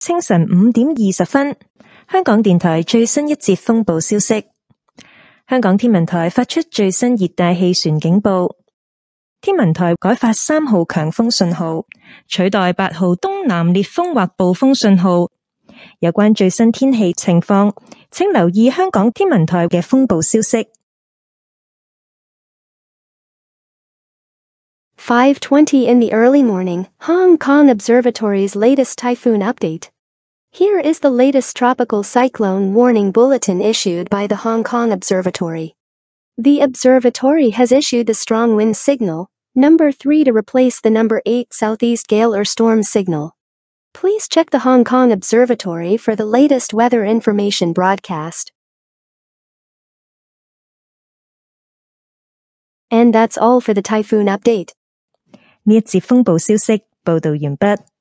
清晨5點20分，香港電台最新一節風暴消息。香港天文台發出最新熱帶氣旋警報。天文台改發3號強風信號，取代8號東南烈風或暴風信號。有關最新天氣情況，請留意香港天文台嘅風暴消息。5:20 in the early morning, Hong Kong Observatory's latest typhoon update. Here is the latest tropical cyclone warning bulletin issued by the Hong Kong Observatory. The observatory has issued the strong wind signal, number 3, to replace the number 8 southeast gale or storm signal. Please check the Hong Kong Observatory for the latest weather information broadcast. And that's all for the typhoon update. 呢一節風暴消息報道完畢。